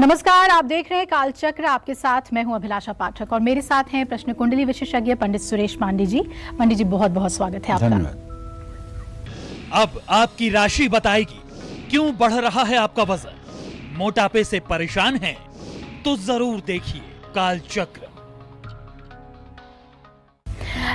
नमस्कार, आप देख रहे हैं कालचक्र। आपके साथ मैं हूं अभिलाषा पाठक और मेरे साथ हैं प्रश्न कुंडली विशेषज्ञ पंडित सुरेश पांडे जी। पंडित जी, बहुत बहुत स्वागत है आपका। धन्यवाद। अब आपकी राशि बताएगी क्यों बढ़ रहा है आपका वजन। मोटापे से परेशान हैं तो जरूर देखिए कालचक्र।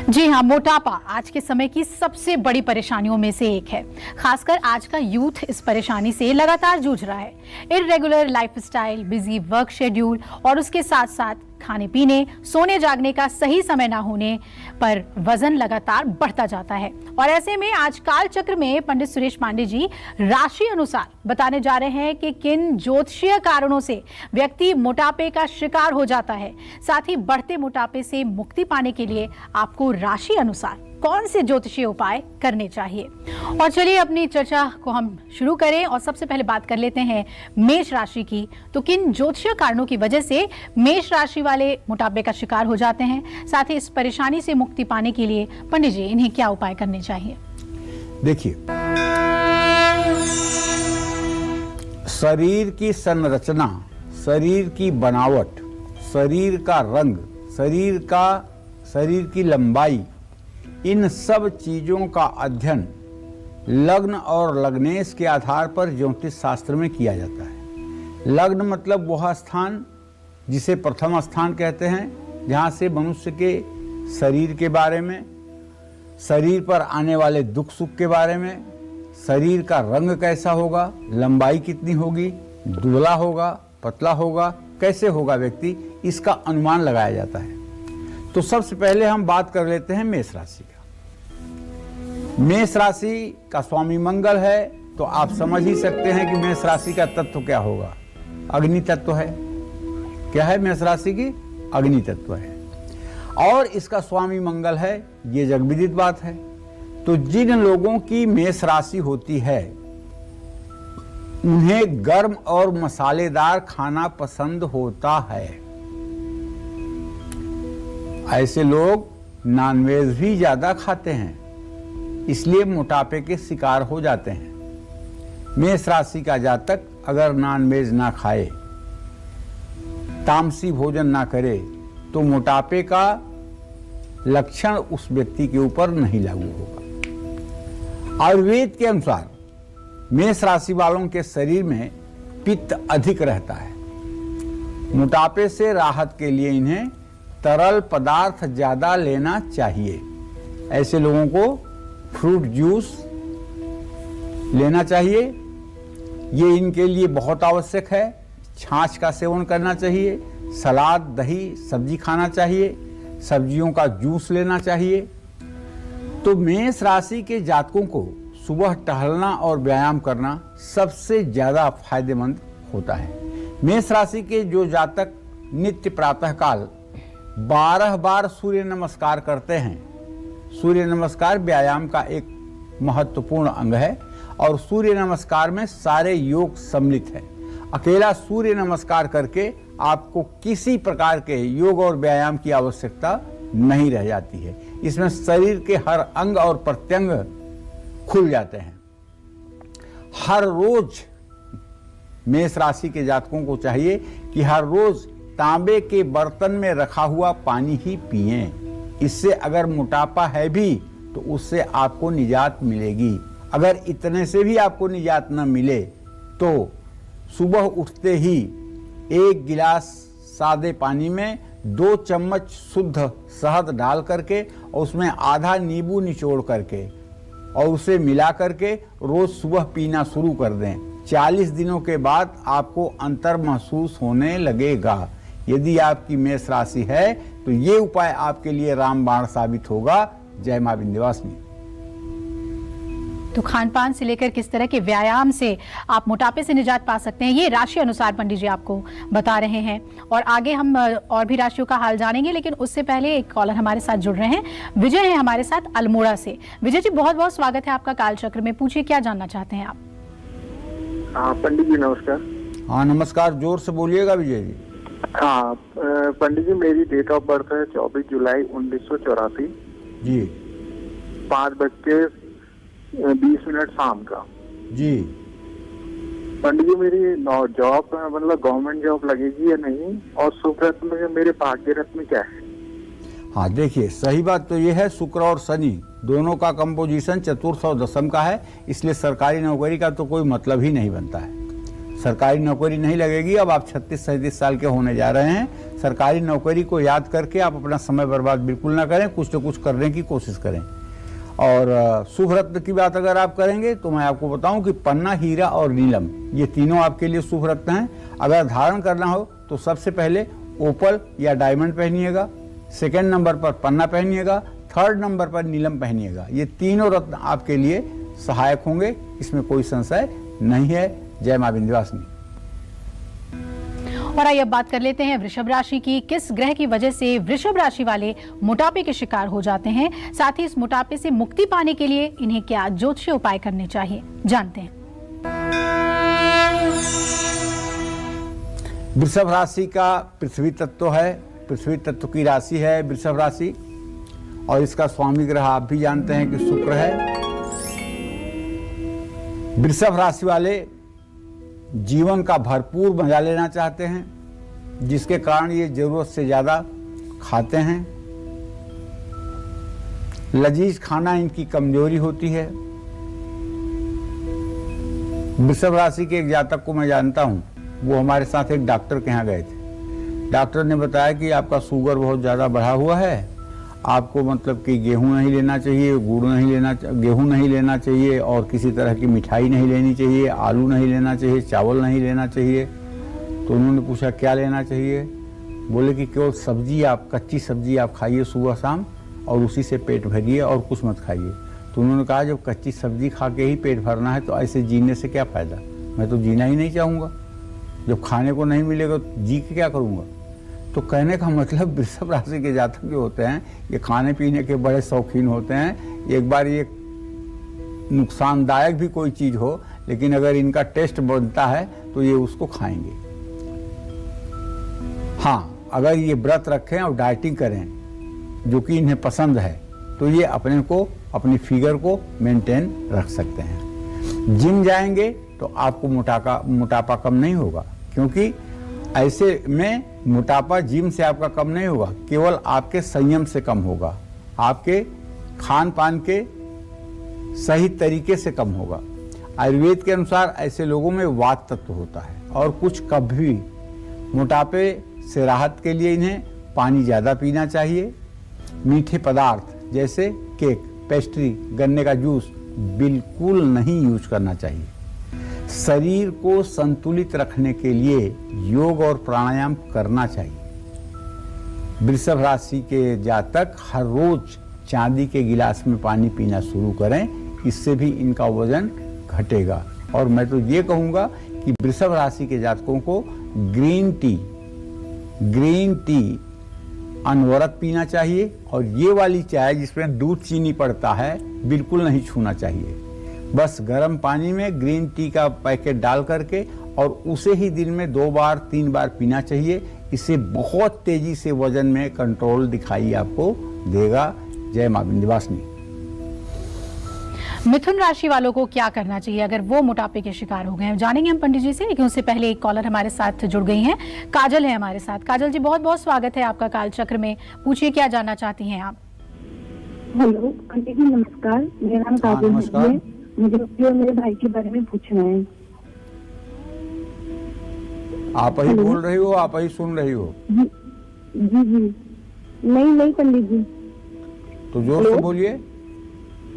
जी हाँ, मोटापा आज के समय की सबसे बड़ी परेशानियों में से एक है। खासकर आज का यूथ इस परेशानी से लगातार जूझ रहा है। Irregular lifestyle, busy work schedule और उसके साथ साथ खाने पीने, सोने जागने का सही समय ना होने पर वजन लगातार बढ़ता जाता है। और ऐसे में आज कालचक्र में पंडित सुरेश पांडे जी राशि अनुसार बताने जा रहे हैं कि किन ज्योतिषीय कारणों से व्यक्ति मोटापे का शिकार हो जाता है। साथ ही बढ़ते मोटापे से मुक्ति पाने के लिए आपको राशि अनुसार कौन से ज्योतिषीय उपाय करने चाहिए। और चलिए अपनी चर्चा को हम शुरू करें और सबसे पहले बात कर लेते हैं मेष राशि की। तो किन ज्योतिषीय कारणों की वजह से मेष राशि वाले मोटापे का शिकार हो जाते हैं, साथ ही इस परेशानी से मुक्ति पाने के लिए पंडित जी इन्हें क्या उपाय करने चाहिए। देखिए, शरीर की संरचना, शरीर की बनावट, शरीर का रंग, शरीर की लंबाई, इन सब चीजों का अध्ययन लग्न और लग्नेश के आधार पर ज्योतिष शास्त्र में किया जाता है। लग्न मतलब वह स्थान जिसे प्रथम स्थान कहते हैं, जहाँ से मनुष्य के शरीर के बारे में, शरीर पर आने वाले दुख सुख के बारे में, शरीर का रंग कैसा होगा, लंबाई कितनी होगी, दुबला होगा, पतला होगा, कैसे होगा व्यक्ति, इसका अनुमान लगाया जाता है। तो सबसे पहले हम बात कर लेते हैं मेष राशि का। मेष राशि का स्वामी मंगल है, तो आप समझ ही सकते हैं कि मेष राशि का तत्व क्या होगा। अग्नि तत्व है। क्या है मेष राशि की? अग्नि तत्व है। और इसका स्वामी मंगल है, ये जगविदित बात है। तो जिन लोगों की मेष राशि होती है उन्हें गर्म और मसालेदार खाना पसंद होता है। ऐसे लोग नॉनवेज भी ज्यादा खाते हैं, इसलिए मोटापे के शिकार हो जाते हैं। मेष राशि का जातक अगर नॉनवेज ना खाए, तामसी भोजन ना करे, तो मोटापे का लक्षण उस व्यक्ति के ऊपर नहीं लागू होगा। आयुर्वेद के अनुसार मेष राशि वालों के शरीर में पित्त अधिक रहता है। मोटापे से राहत के लिए इन्हें तरल पदार्थ ज्यादा लेना चाहिए। ऐसे लोगों को फ्रूट जूस लेना चाहिए, ये इनके लिए बहुत आवश्यक है। छाछ का सेवन करना चाहिए, सलाद, दही, सब्जी खाना चाहिए, सब्जियों का जूस लेना चाहिए। तो मेष राशि के जातकों को सुबह टहलना और व्यायाम करना सबसे ज्यादा फायदेमंद होता है। मेष राशि के जो जातक नित्य प्रातःकाल 12 बार सूर्य नमस्कार करते हैं, सूर्य नमस्कार व्यायाम का एक महत्वपूर्ण अंग है और सूर्य नमस्कार में सारे योग सम्मिलित है। अकेला सूर्य नमस्कार करके आपको किसी प्रकार के योग और व्यायाम की आवश्यकता नहीं रह जाती है। इसमें शरीर के हर अंग और प्रत्यंग खुल जाते हैं। हर रोज मेष राशि के जातकों को चाहिए कि हर रोज तांबे के बर्तन में रखा हुआ पानी ही पिएं। इससे अगर मोटापा है भी तो उससे आपको निजात मिलेगी। अगर इतने से भी आपको निजात न मिले तो सुबह उठते ही 1 गिलास सादे पानी में 2 चम्मच शुद्ध शहद डाल करके और उसमें आधा नींबू निचोड़ करके और उसे मिला करके रोज सुबह पीना शुरू कर दें। 40 दिनों के बाद आपको अंतर महसूस होने लगेगा। यदि आपकी मेष राशि है तो ये उपाय आपके लिए रामबाण साबित होगा। जय मां विंध्यवासिनी। तो खान पान से लेकर किस तरह के व्यायाम से आप मोटापे से निजात पा सकते हैं, ये राशि अनुसार पंडित जी आपको बता रहे हैं। और आगे हम और भी राशियों का हाल जानेंगे, लेकिन उससे पहले एक कॉलर हमारे साथ जुड़ रहे हैं। विजय है हमारे साथ अल्मोड़ा से। विजय जी, बहुत बहुत स्वागत है आपका कालचक्र में। पूछिए, क्या जानना चाहते हैं आप। हाँ पंडित जी नमस्कार। हाँ नमस्कार, जोर से बोलिएगा विजय जी। हाँ पंडित जी, मेरी डेट ऑफ बर्थ है 24 जुलाई 1984 जी। 5:20 शाम का जी। पंडित जी मेरी जॉब मतलब गवर्नमेंट जॉब लगेगी या नहीं, और शुभ रत्न में मेरे भाग्य रत्न क्या है? हाँ देखिए, सही बात तो ये है, शुक्र और शनि दोनों का कंपोजिशन चतुर्थ और दशम का है, इसलिए सरकारी नौकरी का तो कोई मतलब ही नहीं बनता है। सरकारी नौकरी नहीं लगेगी। अब आप 36-37 साल के होने जा रहे हैं। सरकारी नौकरी को याद करके आप अपना समय बर्बाद बिल्कुल ना करें, कुछ तो कुछ करने की कोशिश करें। और शुभ रत्न की बात अगर आप करेंगे तो मैं आपको बताऊं कि पन्ना, हीरा और नीलम ये तीनों आपके लिए शुभ रत्न हैं। अगर धारण करना हो तो सबसे पहले ओपल या डायमंड पहनिएगा, सेकेंड नंबर पर पन्ना पहनिएगा, थर्ड नंबर पर नीलम पहनिएगा। ये तीनों रत्न आपके लिए सहायक होंगे, इसमें कोई संशय नहीं है। जय मां विंध्यवासिनी। और आइए अब बात कर लेते हैं वृषभ राशि की। किस ग्रह की वजह से वृषभ राशि वाले मोटापे के शिकार हो जाते हैं, साथ ही इस मोटापे से मुक्ति पाने के लिए इन्हें क्या ज्योतिषीय उपाय करने चाहिए, जानते हैं। वृषभ राशि का पृथ्वी तत्व है, पृथ्वी तत्व की राशि है वृषभ राशि, और इसका स्वामी ग्रह आप भी जानते हैं कि शुक्र है। वृषभ राशि वाले जीवन का भरपूर मजा लेना चाहते हैं, जिसके कारण ये जरूरत से ज्यादा खाते हैं। लजीज खाना इनकी कमजोरी होती है। वृषभ राशि के एक जातक को मैं जानता हूं, वो हमारे साथ एक डॉक्टर के यहाँ गए थे। डॉक्टर ने बताया कि आपका शुगर बहुत ज्यादा बढ़ा हुआ है, आपको मतलब कि गेहूं नहीं लेना चाहिए, गुड़ नहीं लेना, गेहूं नहीं लेना चाहिए, और किसी तरह की मिठाई नहीं लेनी चाहिए, आलू नहीं लेना चाहिए, चावल नहीं लेना चाहिए। तो उन्होंने पूछा क्या लेना चाहिए? बोले कि केवल सब्जी, आप कच्ची सब्जी आप खाइए सुबह शाम, और उसी से पेट भरिए और कुछ मत खाइए। तो उन्होंने कहा जब कच्ची सब्जी खा के ही पेट भरना है तो ऐसे जीने से क्या फायदा, मैं तो जीना ही नहीं चाहूँगा। जब खाने को नहीं मिलेगा तो जी के क्या करूँगा? तो कहने का मतलब वृषभ राशि के जातक जो होते हैं ये खाने पीने के बड़े शौकीन होते हैं। एक बार ये नुकसानदायक भी कोई चीज हो, लेकिन अगर इनका टेस्ट बनता है तो ये उसको खाएंगे। हाँ, अगर ये व्रत रखें और डाइटिंग करें जो कि इन्हें पसंद है तो ये अपने को, अपनी फिगर को मेंटेन रख सकते हैं। जिम जाएंगे तो आपको मोटापा कम नहीं होगा, क्योंकि ऐसे में मोटापा जिम से आपका कम नहीं होगा, केवल आपके संयम से कम होगा, आपके खान पान के सही तरीके से कम होगा। आयुर्वेद के अनुसार ऐसे लोगों में वात तत्व होता है, और कुछ कभी मोटापे से राहत के लिए इन्हें पानी ज़्यादा पीना चाहिए। मीठे पदार्थ जैसे केक, पेस्ट्री, गन्ने का जूस बिल्कुल नहीं यूज करना चाहिए। शरीर को संतुलित रखने के लिए योग और प्राणायाम करना चाहिए। वृषभ राशि के जातक हर रोज चांदी के गिलास में पानी पीना शुरू करें, इससे भी इनका वजन घटेगा। और मैं तो ये कहूँगा कि वृषभ राशि के जातकों को ग्रीन टी अनवरत पीना चाहिए, और ये वाली चाय जिसमें दूध चीनी पड़ता है बिल्कुल नहीं छूना चाहिए। बस गर्म पानी में ग्रीन टी का पैकेट डाल करके और उसे ही दिन में 2 बार 3 बार पीना चाहिए। इससे बहुत तेजी से वजन में कंट्रोल दिखाई आपको देगा। जय मां विंध्यवासिनी। मिथुन राशि वालों को क्या करना चाहिए अगर वो मोटापे के शिकार हो गए हैं, जानेंगे हम पंडित जी से। लेकिन उससे पहले एक कॉलर हमारे साथ जुड़ गई हैं, काजल है हमारे साथ। काजल जी, बहुत बहुत स्वागत है आपका काल चक्र में। पूछिए क्या जानना चाहती हैं आप? हेलो आंटी जी, नमस्कार। मेरा नाम काजल है। मुझे अपने और मेरे भाई के बारे में पूछना है। आप ही बोल रही हो, आप ही सुन रही हो? जी। नहीं पंडित जी। तो जोर से बोलिए।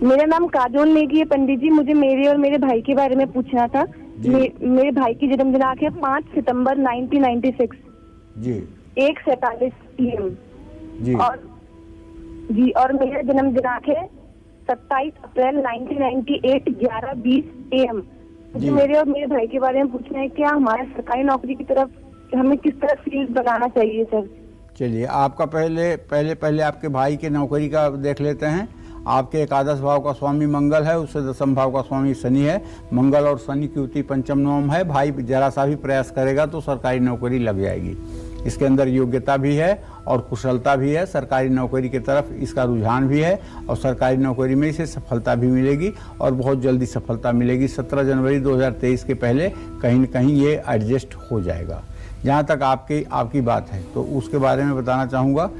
मेरा नाम काजोल नेगी है पंडित जी। मुझे मेरे और मेरे भाई के बारे में पूछना था। मेरे भाई की जन्म दिनांक है 5 सितंबर 1996 जी, 1:47 PM जी। और मेरा जन्म दिनांक है 27 अप्रैल 1998 11:20 AM। मुझे मेरे और मेरे भाई के बारे में पूछना है, क्या हमारे सरकारी नौकरी की तरफ हमें किस तरह फील्ड बनाना चाहिए सर? चलिए, आपका पहले आपके भाई के नौकरी का देख लेते हैं। आपके एकादश भाव का स्वामी मंगल है, उससे दशम भाव का स्वामी शनि है। मंगल और शनि की युति पंचम नवम है। भाई जरा सा भी प्रयास करेगा तो सरकारी नौकरी लग जाएगी। इसके अंदर योग्यता भी है और कुशलता भी है, सरकारी नौकरी की तरफ इसका रुझान भी है और सरकारी नौकरी में इसे सफलता भी मिलेगी और बहुत जल्दी सफलता मिलेगी। 17 जनवरी 2023 के पहले कहीं न कहीं ये एडजस्ट हो जाएगा। जहाँ तक आपकी बात है तो उसके बारे में बताना चाहूँगा।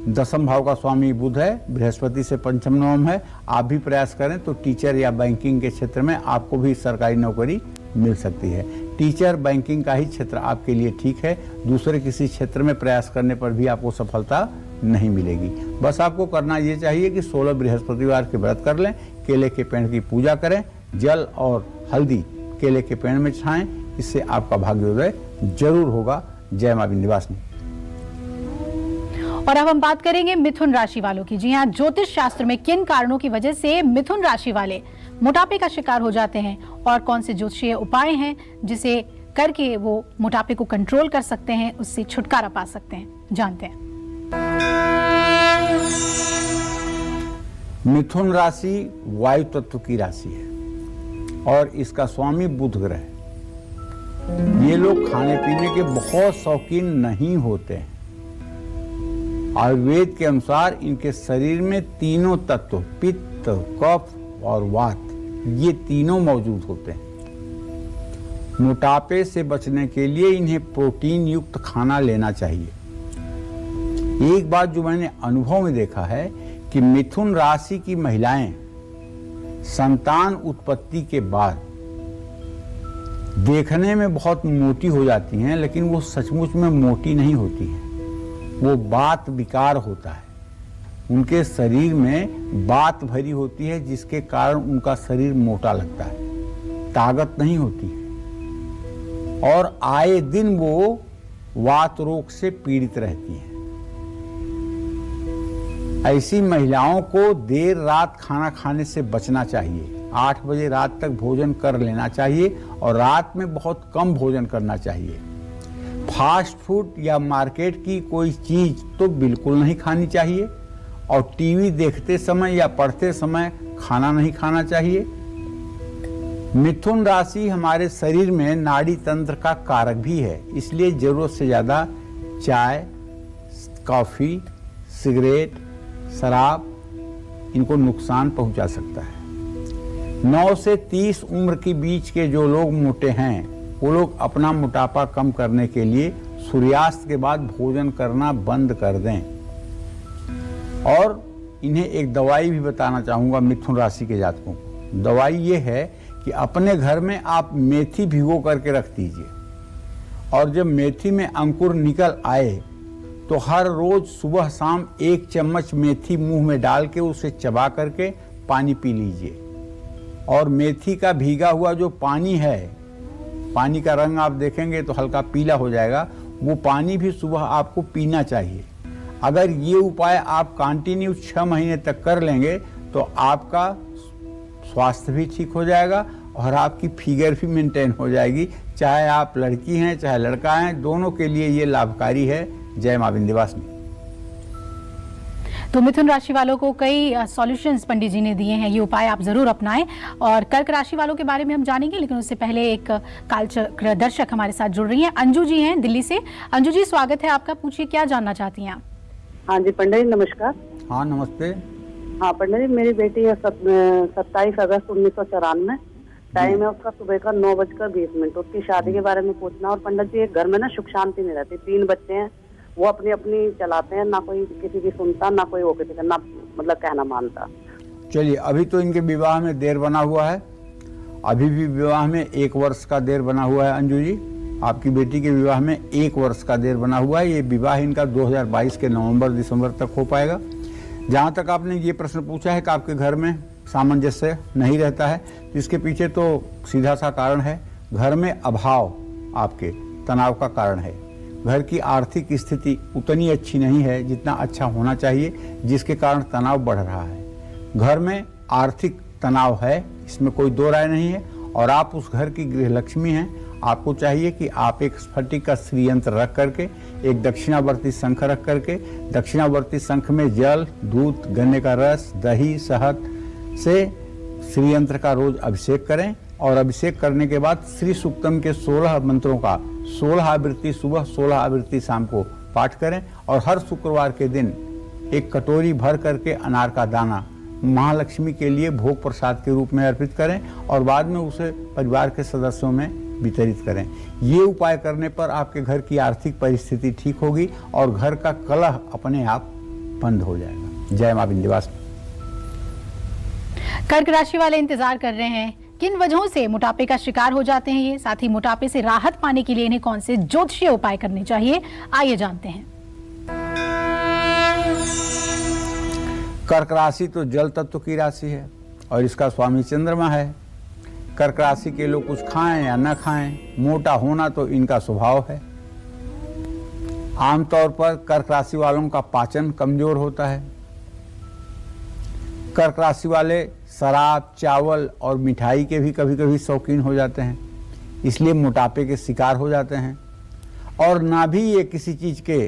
दसम भाव का स्वामी बुध है, बृहस्पति से पंचम नवम है। आप भी प्रयास करें तो टीचर या बैंकिंग के क्षेत्र में आपको भी सरकारी नौकरी मिल सकती है। टीचर बैंकिंग का ही क्षेत्र आपके लिए ठीक है, दूसरे किसी क्षेत्र में प्रयास करने पर भी आपको सफलता नहीं मिलेगी। बस आपको करना ये चाहिए कि 16 बृहस्पतिवार के व्रत कर लें, केले के पेड़ की पूजा करें, जल और हल्दी केले के पेड़ में छाएं, इससे आपका भाग्योदय जरूर होगा। जय मां विंध्यवासिनी। और अब हम बात करेंगे मिथुन राशि वालों की। जी हाँ, ज्योतिष शास्त्र में किन कारणों की वजह से मिथुन राशि वाले मोटापे का शिकार हो जाते हैं और कौन से ज्योतिषीय उपाय हैं जिसे करके वो मोटापे को कंट्रोल कर सकते हैं, उससे छुटकारा पा सकते हैं, जानते हैं। मिथुन राशि वायु तत्व की राशि है और इसका स्वामी बुध ग्रह। ये लोग खाने पीने के बहुत शौकीन नहीं होते हैं। आयुर्वेद के अनुसार इनके शरीर में तीनों तत्व पित्त, कफ और वात ये तीनों मौजूद होते हैं। मोटापे से बचने के लिए इन्हें प्रोटीन युक्त खाना लेना चाहिए। एक बात जो मैंने अनुभव में देखा है कि मिथुन राशि की महिलाएं संतान उत्पत्ति के बाद देखने में बहुत मोटी हो जाती हैं, लेकिन वो सचमुच में मोटी नहीं होती हैं। वो बात विकार होता है, उनके शरीर में बात भरी होती है जिसके कारण उनका शरीर मोटा लगता है, ताकत नहीं होती है और आए दिन वो वात रोग से पीड़ित रहती हैं। ऐसी महिलाओं को देर रात खाना खाने से बचना चाहिए। 8 बजे रात तक भोजन कर लेना चाहिए और रात में बहुत कम भोजन करना चाहिए। फास्ट फूड या मार्केट की कोई चीज तो बिल्कुल नहीं खानी चाहिए और टीवी देखते समय या पढ़ते समय खाना नहीं खाना चाहिए। मिथुन राशि हमारे शरीर में नाड़ी तंत्र का कारक भी है, इसलिए जरूरत से ज्यादा चाय, कॉफी, सिगरेट, शराब इनको नुकसान पहुंचा सकता है। 9 से 30 उम्र के बीच के जो लोग मोटे हैं वो लोग अपना मोटापा कम करने के लिए सूर्यास्त के बाद भोजन करना बंद कर दें। और इन्हें एक दवाई भी बताना चाहूँगा मिथुन राशि के जातकों को। दवाई ये है कि अपने घर में आप मेथी भिगो करके रख दीजिए और जब मेथी में अंकुर निकल आए तो हर रोज सुबह शाम 1 चम्मच मेथी मुंह में डाल के उसे चबा करके पानी पी लीजिए। और मेथी का भीगा हुआ जो पानी है, पानी का रंग आप देखेंगे तो हल्का पीला हो जाएगा, वो पानी भी सुबह आपको पीना चाहिए। अगर ये उपाय आप कंटिन्यू 6 महीने तक कर लेंगे तो आपका स्वास्थ्य भी ठीक हो जाएगा और आपकी फिगर भी मेंटेन हो जाएगी। चाहे आप लड़की हैं चाहे लड़का हैं, दोनों के लिए ये लाभकारी है। जय मां विंध्यवासिनी। तो मिथुन राशि वालों को कई सॉल्यूशंस पंडित जी ने दिए हैं, ये उपाय आप जरूर अपनाएं। और कर्क राशि वालों के बारे में हम जानेंगे, लेकिन उससे पहले एक कालचक्र दर्शक हमारे साथ जुड़ रही हैं। अंजू जी हैं दिल्ली से। अंजू जी, स्वागत है आपका, पूछिए क्या जानना चाहती हैं आप? हाँ जी पंडित जी नमस्कार। हाँ नमस्ते। हाँ पंडित जी, मेरी बेटी है 27 अगस्त 1994। टाइम है उसका सुबह का 9:20। उसकी शादी के बारे में पूछना। और पंडित जी एक घर में ना सुख शांति नहीं रहती। 3 बच्चे हैं, वो अपनी अपनी चलाते हैं, ना कोई किसी की सुनता, ना कोई वो किसी का ना मतलब कहना मानता। चलिए, अभी तो इनके विवाह में देर बना हुआ है, अभी भी विवाह में 1 वर्ष का देर बना हुआ है। अंजू जी, आपकी बेटी के विवाह में 1 वर्ष का देर बना हुआ है। ये विवाह इनका 2022 के नवंबर-दिसंबर तक हो पाएगा। जहाँ तक आपने ये प्रश्न पूछा है कि आपके घर में सामंजस्य नहीं रहता है, तो इसके पीछे तो सीधा सा कारण है, घर में अभाव आपके तनाव का कारण है। घर की आर्थिक स्थिति उतनी अच्छी नहीं है जितना अच्छा होना चाहिए, जिसके कारण तनाव बढ़ रहा है। घर में आर्थिक तनाव है, इसमें कोई दो राय नहीं है। और आप उस घर की गृह लक्ष्मी हैं। आपको चाहिए कि आप एक स्फटिक का श्रीयंत्र रख करके, एक दक्षिणावर्ती शंख रख करके, दक्षिणावर्ती शंख में जल, दूध, गन्ने का रस, दही, शहद से श्रीयंत्र का रोज अभिषेक करें। और अभिषेक करने के बाद श्री सूक्तम के 16 मंत्रों का 16 आवृत्ति सुबह, 16 आवृत्ति शाम को पाठ करें और हर शुक्रवार के दिन एक कटोरी भर करके अनार का दाना महालक्ष्मी के लिए भोग प्रसाद के रूप में अर्पित करें और बाद में उसे परिवार के सदस्यों में वितरित करें। ये उपाय करने पर आपके घर की आर्थिक परिस्थिति ठीक होगी और घर का कलह अपने आप बंद हो जाएगा। जय मां विंध्यवासिनी। कर्क राशि वाले इंतजार कर रहे हैं किन वजहों से मोटापे का शिकार हो जाते हैं ये, साथ ही मोटापे से राहत पाने के लिए इन्हें कौन से ज्योतिषीय उपाय करने चाहिए, आइए जानते हैं। कर्क राशि तो जल तत्व की राशि है और इसका स्वामी चंद्रमा है। कर्क राशि के लोग कुछ खाएं या न खाएं, मोटा होना तो इनका स्वभाव है। आमतौर पर कर्क राशि वालों का पाचन कमजोर होता है। कर्क राशि वाले शराब, चावल और मिठाई के भी कभी कभी शौकीन हो जाते हैं, इसलिए मोटापे के शिकार हो जाते हैं। और ना भी ये किसी चीज के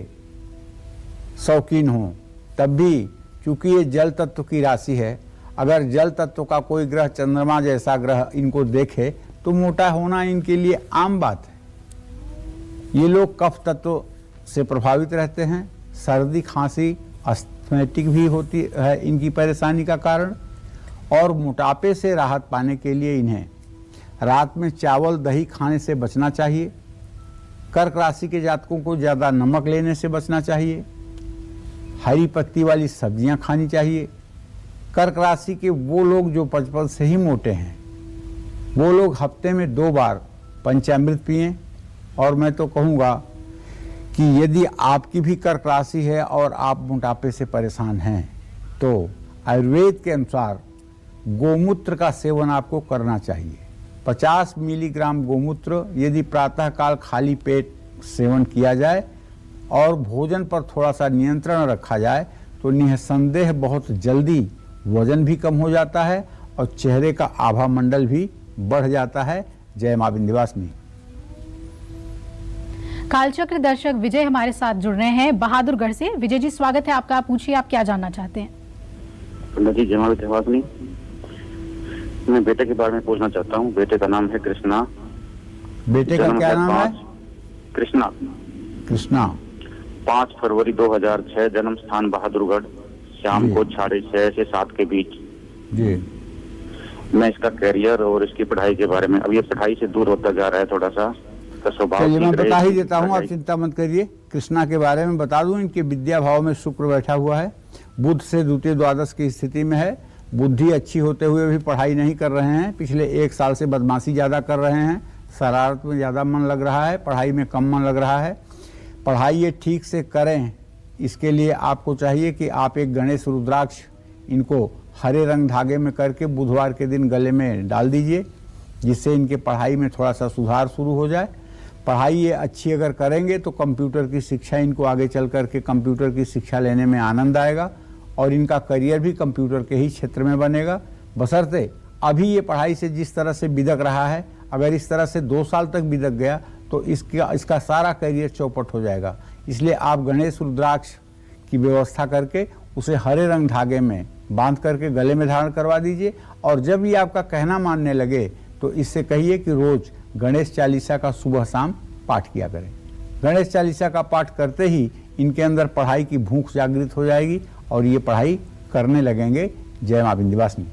शौकीन हो तब भी, चूंकि ये जल तत्व की राशि है, अगर जल तत्व का कोई ग्रह चंद्रमा जैसा ग्रह इनको देखे तो मोटा होना इनके लिए आम बात है। ये लोग कफ तत्व से प्रभावित रहते हैं। सर्दी, खांसी, अस्थमैटिक भी होती है इनकी परेशानी का कारण। और मोटापे से राहत पाने के लिए इन्हें रात में चावल, दही खाने से बचना चाहिए। कर्क राशि के जातकों को ज़्यादा नमक लेने से बचना चाहिए। हरी पत्ती वाली सब्जियां खानी चाहिए। कर्क राशि के वो लोग जो बचपन से ही मोटे हैं, वो लोग हफ्ते में 2 बार पंचामृत पिएं। और मैं तो कहूँगा कि यदि आपकी भी कर्क राशि है और आप मोटापे से परेशान हैं तो आयुर्वेद के अनुसार गोमूत्र का सेवन आपको करना चाहिए। 50 मिलीग्राम गोमूत्र यदि प्रातःकाल खाली पेट सेवन किया जाए और भोजन पर थोड़ा सा नियंत्रण रखा जाए तो निसंदेह बहुत जल्दी वजन भी कम हो जाता है और चेहरे का आभा मंडल भी बढ़ जाता है। जय मां विंध्यवासिनी। कालचक्र दर्शक विजय हमारे साथ जुड़ रहे हैं बहादुरगढ़ से। विजय जी, स्वागत है आपका। पूछिए, आप क्या जानना चाहते हैं? पंडित जी, जय मां विंध्यवासिनी। मैं बेटे के बारे में पूछना चाहता हूँ। बेटे का नाम है कृष्णा। बेटे का क्या नाम है? कृष्णा। कृष्णा। 5 फरवरी 2006, जन्म स्थान बहादुरगढ़, शाम को 6:30 से 7 के बीच। जी। मैं इसका करियर और इसकी पढ़ाई के बारे में, अब ये पढ़ाई से दूर होता जा रहा है थोड़ा सा, इसका स्वभाव। चलिए मैं बता ही देता हूँ, आप चिंता मत करिए। कृष्णा के बारे में बता दूं, इनके विद्या भाव में शुक्र बैठा हुआ है, बुध से द्वितीय द्वादश की स्थिति में है। बुद्धि अच्छी होते हुए भी पढ़ाई नहीं कर रहे हैं। पिछले 1 साल से बदमाशी ज़्यादा कर रहे हैं, शरारत में ज़्यादा मन लग रहा है, पढ़ाई में कम मन लग रहा है। पढ़ाई ये ठीक से करें, इसके लिए आपको चाहिए कि आप एक गणेश रुद्राक्ष इनको हरे रंग धागे में करके बुधवार के दिन गले में डाल दीजिए, जिससे इनके पढ़ाई में थोड़ा सा सुधार शुरू हो जाए। पढ़ाई ये अच्छी अगर करेंगे तो कंप्यूटर की शिक्षा, इनको आगे चल करके कंप्यूटर की शिक्षा लेने में आनंद आएगा और इनका करियर भी कंप्यूटर के ही क्षेत्र में बनेगा। बशर्ते अभी ये पढ़ाई से जिस तरह से बिदक रहा है, अगर इस तरह से 2 साल तक बिदक गया तो इसका सारा करियर चौपट हो जाएगा। इसलिए आप गणेश रुद्राक्ष की व्यवस्था करके उसे हरे रंग धागे में बांध करके गले में धारण करवा दीजिए। और जब ये आपका कहना मानने लगे तो इससे कहिए कि रोज गणेश चालीसा का सुबह शाम पाठ किया करें। गणेश चालीसा का पाठ करते ही इनके अंदर पढ़ाई की भूख जागृत हो जाएगी और ये पढ़ाई करने लगेंगे। जय मां विंध्यवासिनी।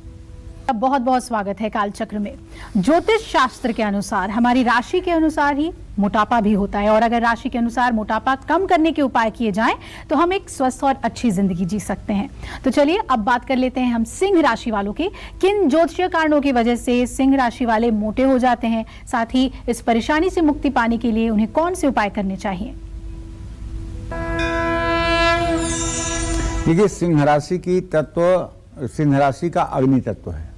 बहुत बहुत स्वागत है कालचक्र में। ज्योतिष शास्त्र के अनुसार हमारी राशि के अनुसार ही मोटापा भी होता है, और अगर राशि के अनुसार मोटापा कम करने के उपाय किए जाएं तो हम एक स्वस्थ और अच्छी जिंदगी जी सकते हैं। तो चलिए अब बात कर लेते हैं हम सिंह राशि वालों की। किन ज्योतिषीय कारणों की वजह से सिंह राशि वाले मोटे हो जाते हैं, साथ ही इस परेशानी से मुक्ति पाने के लिए उन्हें कौन से उपाय करने चाहिए? देखिए, सिंह राशि की तत्व, सिंह राशि का अग्नि तत्व है।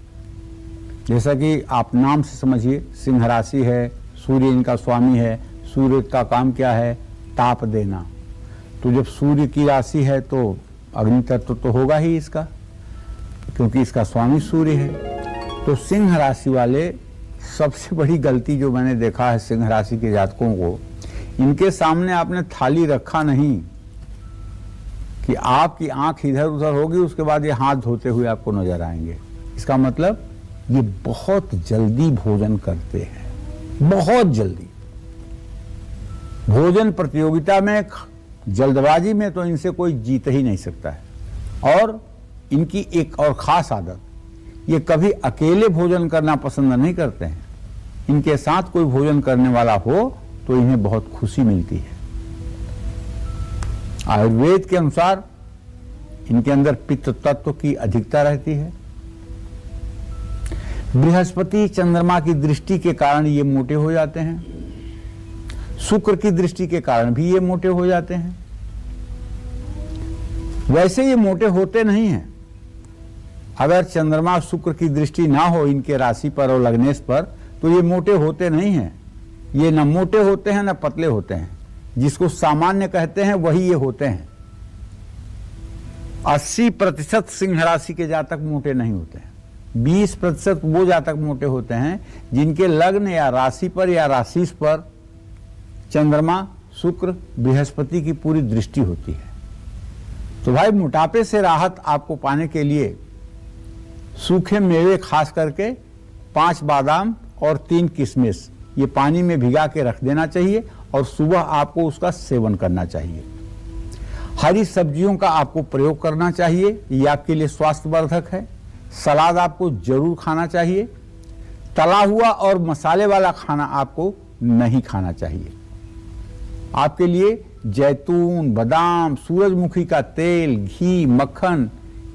जैसा कि आप नाम से समझिए, सिंह राशि है, सूर्य इनका स्वामी है। सूर्य का काम क्या है? ताप देना। तो जब सूर्य की राशि है तो अग्नि तत्व तो होगा ही इसका, क्योंकि इसका स्वामी सूर्य है। तो सिंह राशि वाले, सबसे बड़ी गलती जो मैंने देखा है सिंह राशि के जातकों को, इनके सामने आपने थाली रखा नहीं कि आपकी आंख इधर उधर होगी, उसके बाद ये हाथ धोते हुए आपको नजर आएंगे। इसका मतलब ये बहुत जल्दी भोजन करते हैं, बहुत जल्दी। भोजन प्रतियोगिता में जल्दबाजी में तो इनसे कोई जीत ही नहीं सकता है। और इनकी एक और ख़ास आदत, ये कभी अकेले भोजन करना पसंद नहीं करते हैं। इनके साथ कोई भोजन करने वाला हो तो इन्हें बहुत खुशी मिलती है। आयुर्वेद के अनुसार इनके अंदर पित्त तत्व की अधिकता रहती है। बृहस्पति चंद्रमा की दृष्टि के कारण ये मोटे हो जाते हैं। शुक्र की दृष्टि के कारण भी ये मोटे हो जाते हैं। वैसे ये मोटे होते नहीं हैं। अगर चंद्रमा शुक्र की दृष्टि ना हो इनके राशि पर और लग्नेश पर तो ये मोटे होते नहीं हैं। ये न मोटे होते हैं न पतले होते हैं। जिसको सामान्य कहते हैं वही ये होते हैं। 80% सिंह राशि के जातक मोटे नहीं होते हैं। 20% वो जातक मोटे होते हैं जिनके लग्न या राशि पर या राशि पर चंद्रमा शुक्र बृहस्पति की पूरी दृष्टि होती है। तो भाई मोटापे से राहत आपको पाने के लिए सूखे मेवे खास करके 5 बादाम और 3 किशमिश ये पानी में भिगा के रख देना चाहिए और सुबह आपको उसका सेवन करना चाहिए। हरी सब्जियों का आपको प्रयोग करना चाहिए, ये आपके लिए स्वास्थ्यवर्धक है। सलाद आपको जरूर खाना चाहिए। तला हुआ और मसाले वाला खाना आपको नहीं खाना चाहिए। आपके लिए जैतून, बादाम, सूरजमुखी का तेल, घी, मक्खन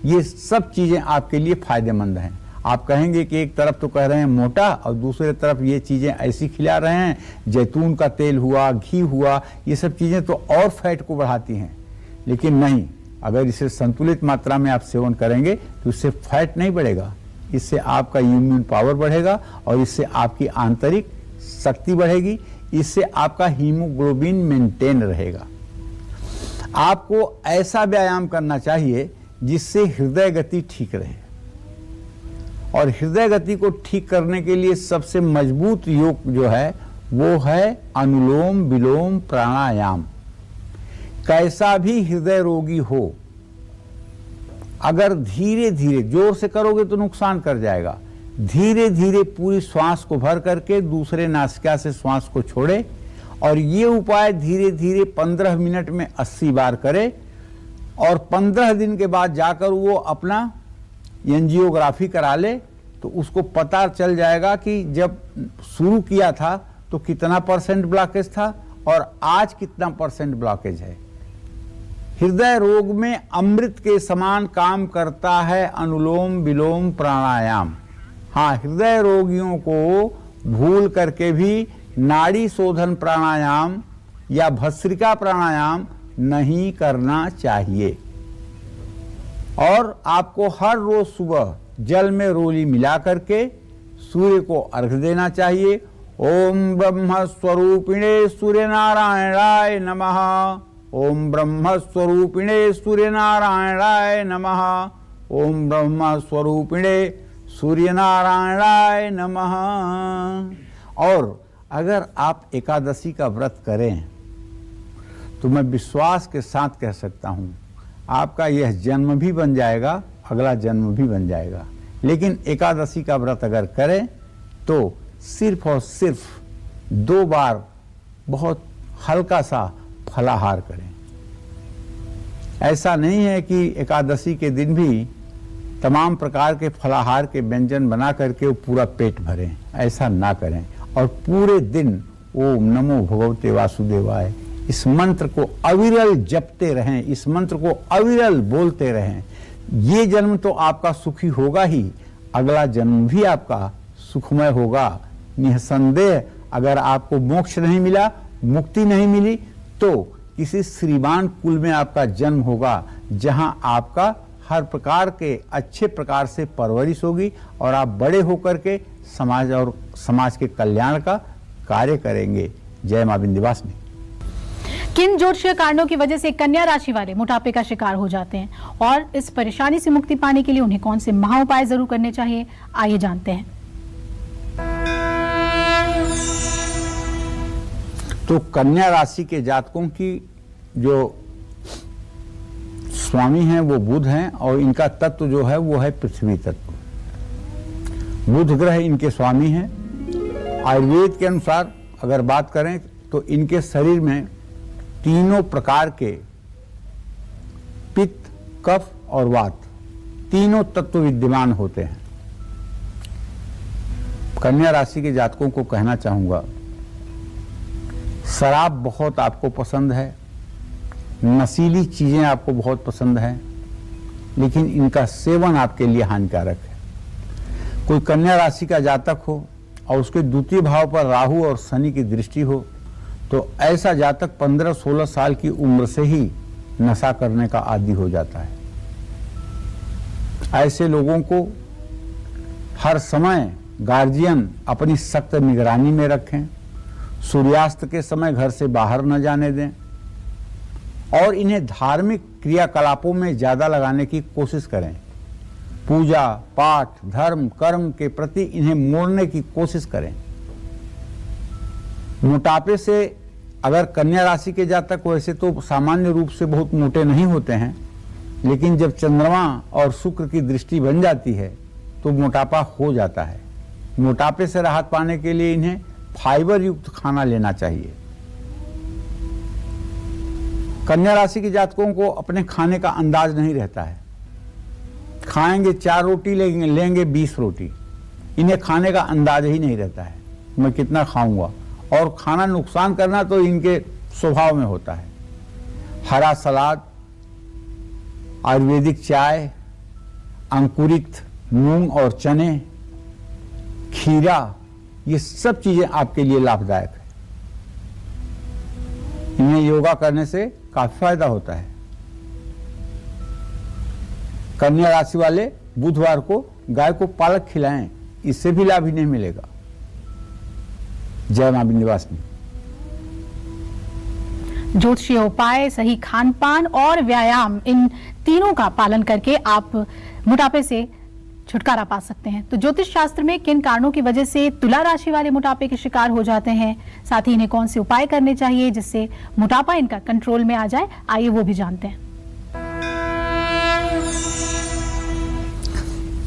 ये सब चीजें आपके लिए फायदेमंद हैं। आप कहेंगे कि एक तरफ तो कह रहे हैं मोटा और दूसरे तरफ ये चीजें ऐसी खिला रहे हैं, जैतून का तेल हुआ, घी हुआ, ये सब चीजें तो और फैट को बढ़ाती हैं। लेकिन नहीं, अगर इसे संतुलित मात्रा में आप सेवन करेंगे तो इससे फैट नहीं बढ़ेगा, इससे आपका इम्यून पावर बढ़ेगा और इससे आपकी आंतरिक शक्ति बढ़ेगी, इससे आपका हीमोग्लोबिन मेंटेन रहेगा। आपको ऐसा व्यायाम करना चाहिए जिससे हृदय गति ठीक रहे। और हृदय गति को ठीक करने के लिए सबसे मजबूत योग जो है वो है अनुलोम विलोम प्राणायाम। कैसा भी हृदय रोगी हो, अगर धीरे धीरे, जोर से करोगे तो नुकसान कर जाएगा। धीरे धीरे पूरी श्वास को भर करके दूसरे नासिका से श्वास को छोड़े और ये उपाय धीरे धीरे 15 मिनट में 80 बार करे और 15 दिन के बाद जाकर वो अपना एंजियोग्राफी करा ले तो उसको पता चल जाएगा कि जब शुरू किया था तो कितना % ब्लॉकेज था और आज कितना % ब्लॉकेज है। हृदय रोग में अमृत के समान काम करता है अनुलोम विलोम प्राणायाम। हाँ, हृदय रोगियों को भूल करके भी नाड़ी शोधन प्राणायाम या भस्त्रिका प्राणायाम नहीं करना चाहिए। और आपको हर रोज सुबह जल में रोली मिला करके सूर्य को अर्घ देना चाहिए। ओम ब्रह्म स्वरूपिणे सूर्य नारायणाय नमः। ओम ब्रह्म स्वरूपिणे सूर्य नारायणाय नमः। ओम ब्रह्म स्वरूपिणे सूर्य नारायणाय नमः। और अगर आप एकादशी का व्रत करें तो मैं विश्वास के साथ कह सकता हूं आपका यह जन्म भी बन जाएगा, अगला जन्म भी बन जाएगा। लेकिन एकादशी का व्रत अगर करें तो सिर्फ और सिर्फ 2 बार बहुत हल्का सा फलाहार करें। ऐसा नहीं है कि एकादशी के दिन भी तमाम प्रकार के फलाहार के व्यंजन बना करके वो पूरा पेट भरें, ऐसा ना करें। और पूरे दिन ओम नमो भगवते वासुदेवाय इस मंत्र को अविरल जपते रहें, इस मंत्र को अविरल बोलते रहें। ये जन्म तो आपका सुखी होगा ही, अगला जन्म भी आपका सुखमय होगा निसंदेह। अगर आपको मोक्ष नहीं मिला, मुक्ति नहीं मिली, तो किसी श्रीमान कुल में आपका जन्म होगा जहां आपका हर प्रकार के अच्छे प्रकार से परवरिश होगी और आप बड़े होकर के समाज और समाज के कल्याण का कार्य करेंगे। जय मां विंध्यवासिनी। किन ज्योतिषीय कारणों की वजह से कन्या राशि वाले मोटापे का शिकार हो जाते हैं और इस परेशानी से मुक्ति पाने के लिए उन्हें कौन से महा उपाय जरूर करने चाहिए, आइए जानते हैं। तो कन्या राशि के जातकों की जो स्वामी हैं वो बुध हैं और इनका तत्व जो है वो है पृथ्वी तत्व। बुध ग्रह इनके स्वामी हैं। आयुर्वेद के अनुसार अगर बात करें तो इनके शरीर में तीनों प्रकार के पित्त, कफ और वात तीनों तत्व विद्यमान होते हैं। कन्या राशि के जातकों को कहना चाहूंगा, शराब बहुत आपको पसंद है, नशीली चीजें आपको बहुत पसंद हैं, लेकिन इनका सेवन आपके लिए हानिकारक है। कोई कन्या राशि का जातक हो और उसके द्वितीय भाव पर राहु और शनि की दृष्टि हो, तो ऐसा जातक 15-16 साल की उम्र से ही नशा करने का आदी हो जाता है। ऐसे लोगों को हर समय गार्जियन अपनी सख्त निगरानी में रखें, सूर्यास्त के समय घर से बाहर न जाने दें और इन्हें धार्मिक क्रियाकलापों में ज्यादा लगाने की कोशिश करें। पूजा पाठ, धर्म, कर्म के प्रति इन्हें मोड़ने की कोशिश करें। मोटापे से अगर कन्या राशि के जातक, वैसे तो सामान्य रूप से बहुत मोटे नहीं होते हैं, लेकिन जब चंद्रमा और शुक्र की दृष्टि बन जाती है तो मोटापा हो जाता है। मोटापे से राहत पाने के लिए इन्हें फाइबर युक्त खाना लेना चाहिए। कन्या राशि के जातकों को अपने खाने का अंदाज नहीं रहता है। खाएंगे 4 रोटी, लेंगे 20 रोटी। इन्हें खाने का अंदाज ही नहीं रहता है, मैं कितना खाऊंगा, और खाना नुकसान करना तो इनके स्वभाव में होता है। हरा सलाद, आयुर्वेदिक चाय, अंकुरित मूंग और चने, खीरा, ये सब चीजें आपके लिए लाभदायक है। इन्हें योगा करने से काफी फायदा होता है। कन्या राशि वाले बुधवार को गाय को पालक खिलाएं, इससे भी लाभ इन्हें मिलेगा। जय मां विंध्यवासिनी। ज्योतिषीय उपाय, सही खान पान और व्यायाम, इन तीनों का पालन करके आप मोटापे से छुटकारा पा सकते हैं। तो ज्योतिष शास्त्र में किन कारणों की वजह से तुला राशि वाले मोटापे के शिकार हो जाते हैं, साथ ही इन्हें कौन से उपाय करने चाहिए जिससे मोटापा इनका कंट्रोल में आ जाए, आइए वो भी जानते हैं।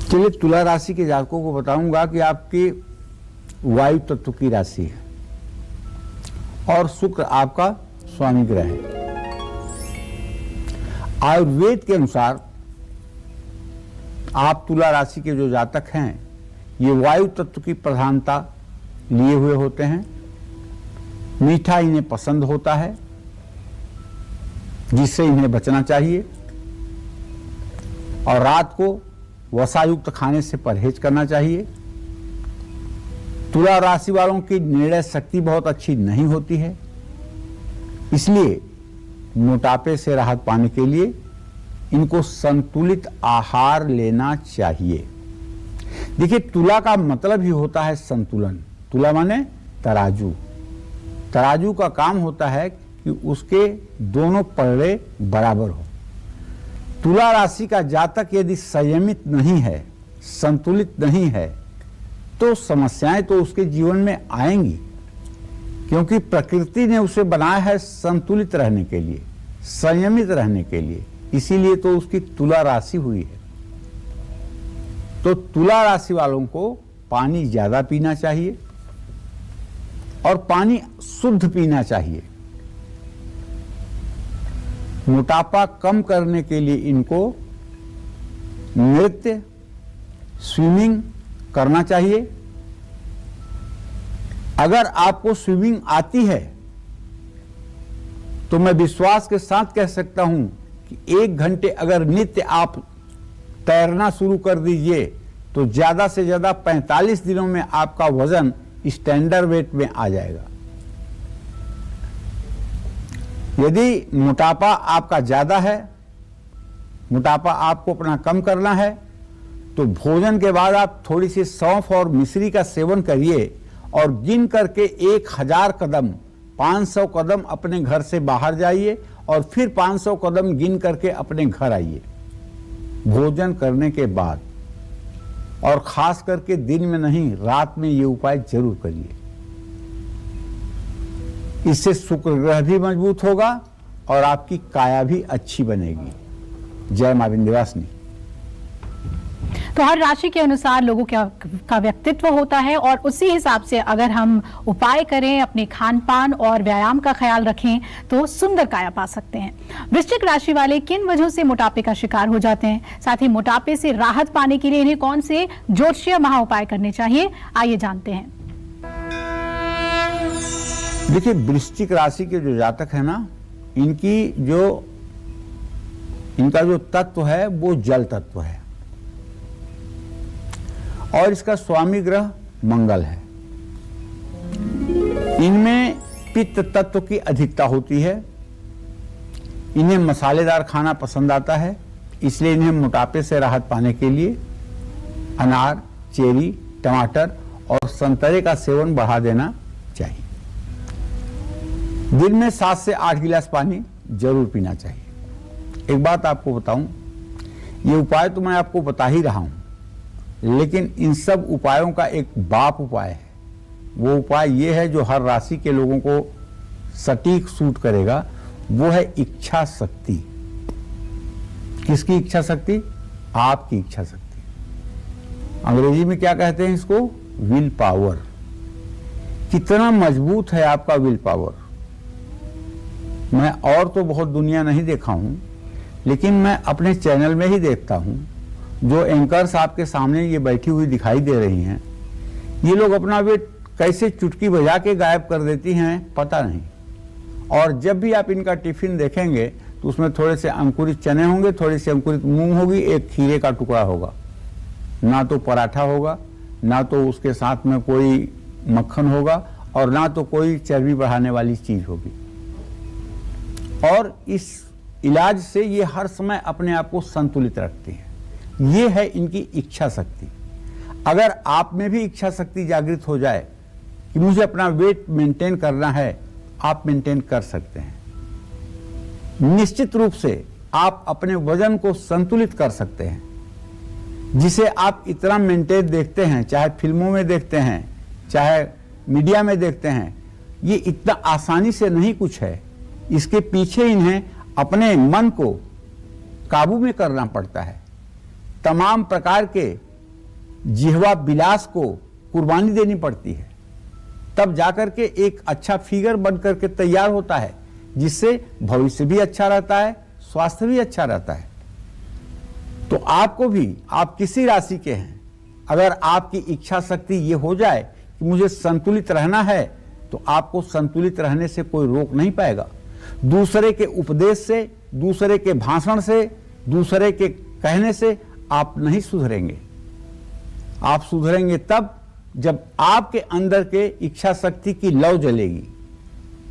चलिए, तुला राशि के जातकों को बताऊंगा कि आपकी वायु तत्व की राशि है और शुक्र आपका स्वामी ग्रह है। आयुर्वेद के अनुसार आप तुला राशि के जो जातक हैं, ये वायु तत्व की प्रधानता लिए हुए होते हैं। मीठा इन्हें पसंद होता है, जिससे इन्हें बचना चाहिए, और रात को वसायुक्त खाने से परहेज करना चाहिए। तुला राशि वालों की निर्णय शक्ति बहुत अच्छी नहीं होती है, इसलिए मोटापे से राहत पाने के लिए इनको संतुलित आहार लेना चाहिए। देखिए, तुला का मतलब ही होता है संतुलन। तुला माने तराजू। तराजू का काम होता है कि उसके दोनों पलड़े बराबर हो। तुला राशि का जातक यदि संयमित नहीं है, संतुलित नहीं है, तो समस्याएं तो उसके जीवन में आएंगी, क्योंकि प्रकृति ने उसे बनाया है संतुलित रहने के लिए, संयमित रहने के लिए, इसीलिए तो उसकी तुला राशि हुई है। तो तुला राशि वालों को पानी ज्यादा पीना चाहिए और पानी शुद्ध पीना चाहिए। मोटापा कम करने के लिए इनको नृत्य, स्विमिंग करना चाहिए। अगर आपको स्विमिंग आती है तो मैं विश्वास के साथ कह सकता हूं कि 1 घंटे अगर नित्य आप तैरना शुरू कर दीजिए तो ज्यादा से ज्यादा 45 दिनों में आपका वजन स्टैंडर्ड वेट में आ जाएगा। यदि मोटापा आपका ज्यादा है, मोटापा आपको अपना कम करना है, तो भोजन के बाद आप थोड़ी सी सौंफ और मिश्री का सेवन करिए और गिन करके 1000 कदम, 500 कदम अपने घर से बाहर जाइए और फिर 500 कदम गिन करके अपने घर आइए भोजन करने के बाद। और खास करके दिन में नहीं, रात में ये उपाय जरूर करिए। इससे शुक्र ग्रह भी मजबूत होगा और आपकी काया भी अच्छी बनेगी। जय मां विंध्यवासिनी। तो हर राशि के अनुसार लोगों का व्यक्तित्व होता है और उसी हिसाब से अगर हम उपाय करें, अपने खान पान और व्यायाम का ख्याल रखें तो सुंदर काया पा सकते हैं। वृश्चिक राशि वाले किन वजहों से मोटापे का शिकार हो जाते हैं, साथ ही मोटापे से राहत पाने के लिए इन्हें कौन से ज्योतिषीय महा उपाय करने चाहिए, आइए जानते हैं। देखिए, वृश्चिक राशि के जो जातक है ना, इनका जो तत्व है वो जल तत्व है और इसका स्वामी ग्रह मंगल है। इनमें पित्त तत्व की अधिकता होती है। इन्हें मसालेदार खाना पसंद आता है, इसलिए इन्हें मोटापे से राहत पाने के लिए अनार, चेरी, टमाटर और संतरे का सेवन बढ़ा देना चाहिए। दिन में 7 से 8 गिलास पानी जरूर पीना चाहिए। एक बात आपको बताऊं, ये उपाय तो मैं आपको बता ही रहा हूं, लेकिन इन सब उपायों का एक बाप उपाय है। वो उपाय ये है जो हर राशि के लोगों को सटीक सूट करेगा, वो है इच्छा शक्ति। किसकी इच्छा शक्ति? आपकी इच्छा शक्ति। अंग्रेजी में क्या कहते हैं इसको? Will power. कितना मजबूत है आपका विल पावर। मैं और तो बहुत दुनिया नहीं देखा हूं, लेकिन मैं अपने चैनल में ही देखता हूं। जो एंकर्स आपके सामने ये बैठी हुई दिखाई दे रही हैं, ये लोग अपना वेट कैसे चुटकी बजा के गायब कर देती हैं पता नहीं। और जब भी आप इनका टिफिन देखेंगे तो उसमें थोड़े से अंकुरित चने होंगे, थोड़ी सी अंकुरित मूंग होगी, एक खीरे का टुकड़ा होगा। ना तो पराठा होगा, ना तो उसके साथ में कोई मक्खन होगा, और ना तो कोई चर्बी बढ़ाने वाली चीज होगी। और इस इलाज से ये हर समय अपने आप को संतुलित रखते हैं। ये है इनकी इच्छा शक्ति। अगर आप में भी इच्छा शक्ति जागृत हो जाए कि मुझे अपना वेट मेंटेन करना है, आप मेंटेन कर सकते हैं। निश्चित रूप से आप अपने वजन को संतुलित कर सकते हैं, जिसे आप इतना मेंटेन देखते हैं, चाहे फिल्मों में देखते हैं, चाहे मीडिया में देखते हैं। ये इतना आसानी से नहीं कुछ है। इसके पीछे इन्हें अपने मन को काबू में करना पड़ता है। तमाम प्रकार के जिह्वा विलास को कुर्बानी देनी पड़ती है, तब जाकर के एक अच्छा फिगर बन करके तैयार होता है, जिससे भविष्य भी अच्छा रहता है, स्वास्थ्य भी अच्छा रहता है। तो आपको भी, आप किसी राशि के हैं, अगर आपकी इच्छा शक्ति ये हो जाए कि मुझे संतुलित रहना है, तो आपको संतुलित रहने से कोई रोक नहीं पाएगा। दूसरे के उपदेश से, दूसरे के भाषण से, दूसरे के कहने से आप नहीं सुधरेंगे। आप सुधरेंगे तब जब आपके अंदर के इच्छा शक्ति की लौ जलेगी,